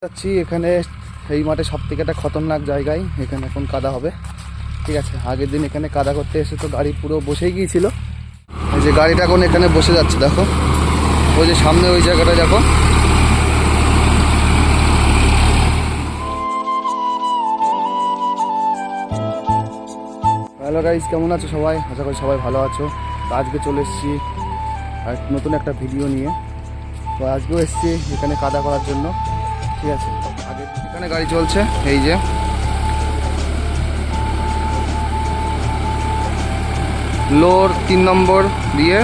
যাচ্ছি এখানে এই মাঠে সব থেকে একটা খতরনাক জায়গায়। এখানে এখন কাদা হবে, ঠিক আছে। আগের দিন এখানে কাদা করতে এসে তো গাড়ি পুরো বসেই গিয়েছিল। এই যে গাড়িটা এখন এখানে বসে যাচ্ছে, দেখো ওই যে সামনে ওই জায়গাটা দেখো। হ্যালো গাইস, কেমন আছো সবাই? আশা করি সবাই ভালো আছো। তো আজকে চলে এসেছি আর নতুন একটা ভিডিও নিয়ে। তো আজকেও এসেছি এখানে কাদা করার জন্য, ঠিক আছে। আগে এখানে গাড়ি চলছে, এই যে লোর 3 নম্বর দিয়ে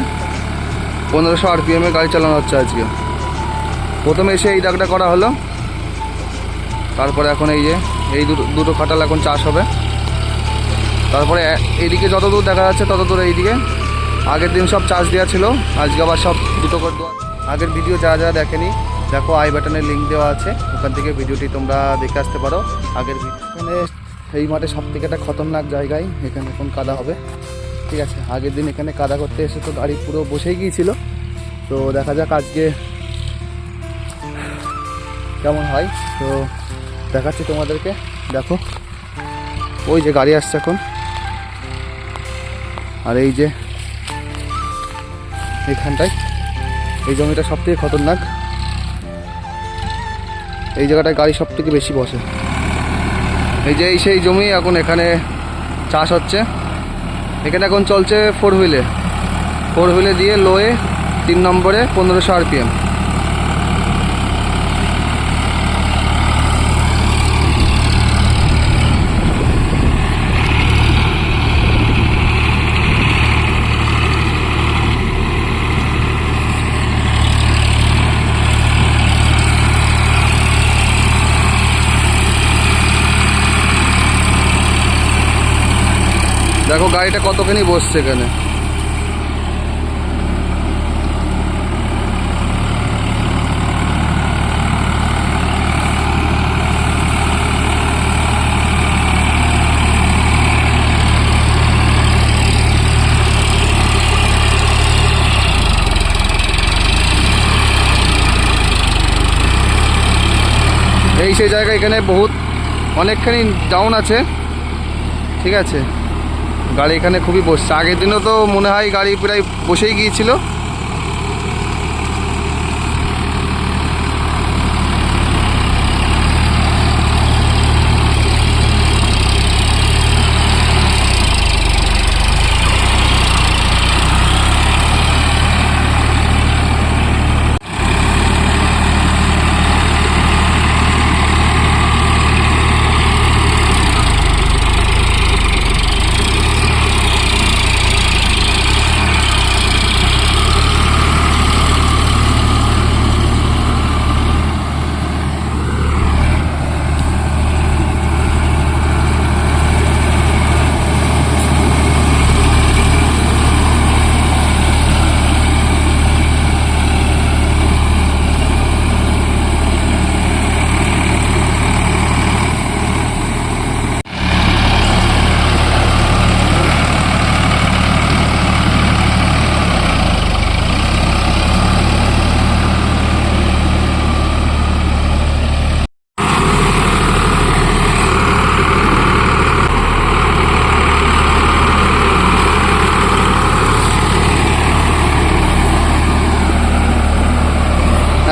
1500 RPM এ গাড়ি চালানো হচ্ছে আজকে। প্রথমে এসে এই দাগটা করা হলো, তারপরে এখন এই যে এই দুটো কাটাল এখন চাষ হবে। তারপরে এইদিকে যত দূর দেখা যাচ্ছে তত দূর এইদিকে আগের দিন সব চাষ দেওয়া ছিল, আজকে আবার সব দুটো করে দেওয়া। আগের ভিডিও যারা যারা দেখেনি, দেখো আই বাটনের লিঙ্ক দেওয়া আছে, ওখান থেকে ভিডিওটি তোমরা দেখে আসতে পারো। আগের এখানে এই মাঠে সব থেকে একটা খতরনাক জায়গায় এখানে এখন কাদা হবে, ঠিক আছে। আগের দিন এখানে কাদা করতে এসে তো গাড়ি পুরো বসেই গিয়েছিল। তো দেখা যাক আজকে কেমন হয়। তো দেখাচ্ছি তোমাদেরকে, দেখো ওই যে গাড়ি আসছে এখন। আর এই যে এইখানটায় এই জমিটা সব থেকে খতরনাক, এই জায়গাটায় গাড়ি সব থেকে বেশি বসে। এই যে সেই জমি এখন এখানে চাষ হচ্ছে। এখানে এখন চলছে 4 হুইলে দিয়ে লোয়ে 3 নম্বরে 1500 RPM। দেখো গাড়িটা কতখানি বসছে এখানে। এই সেই জায়গা, এখানে বহুত অনেকখানি ডাউন আছে, ঠিক আছে। গাড়ি এখানে খুবই বসছে। আগের দিনও তো মনে হয় গাড়ি প্রায় বসেই গিয়েছিল।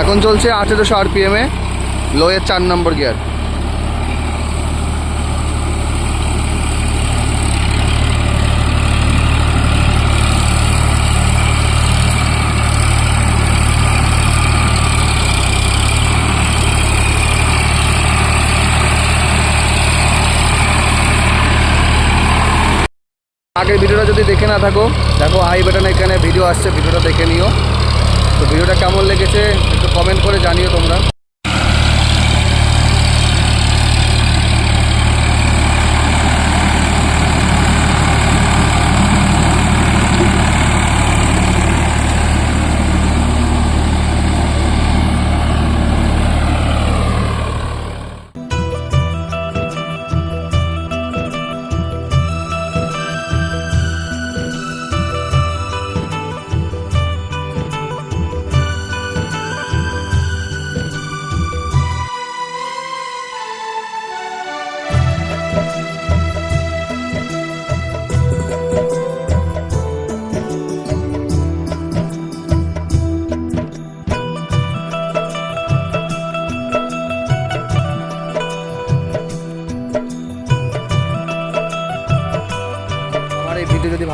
এখন চলছে 1800 RPM এ লোয়ের 4 নম্বর গিয়ার। আগের ভিডিওটা যদি দেখে না থাকো, দেখো আই বাটনে এখানে ভিডিও আসছে, ভিডিওটা দেখে নিও। তো ভিডিওটা কেমন লেগেছে একটু কমেন্ট করে জানিও তোমরা।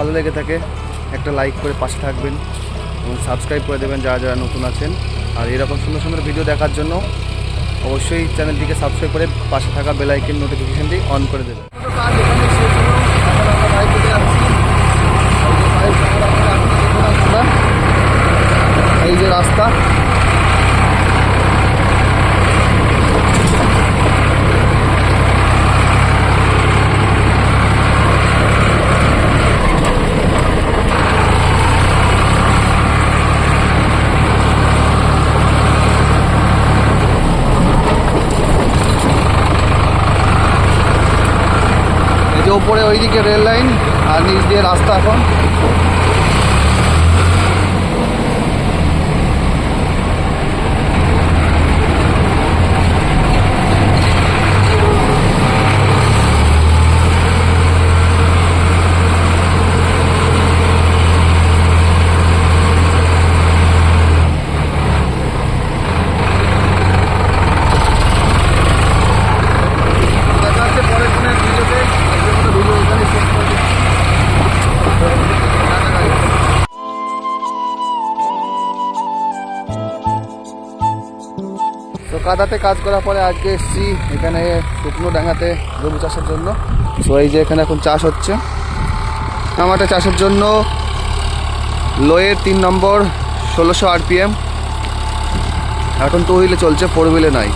ভালো লেগে থাকে একটা লাইক করে পাশে থাকবেন এবং সাবস্ক্রাইব করে দেবেন যারা যারা নতুন আছেন। আর এরকম সুন্দর সুন্দর ভিডিও দেখার জন্য অবশ্যই চ্যানেলটিকে সাবস্ক্রাইব করে পাশে থাকা বেল আইকন নোটিফিকেশনটি অন করে দেবেন। এই যে রাস্তা, এই যে ওপরে ওইদিকে রেল লাইন আর নিচ দিয়ে রাস্তা। এখন তো কাদাতে কাজ করার পরে আজকে এসেছি এখানে শুকনো ডাঙাতে জমি চাষের জন্য। তো এই যে এখানে এখন চাষ হচ্ছে টমাটো চাষের জন্য। লোয়ের 3 নম্বর 1600 RPM, এখন 2 হুইলে চলছে, 4 হুইলে নাই।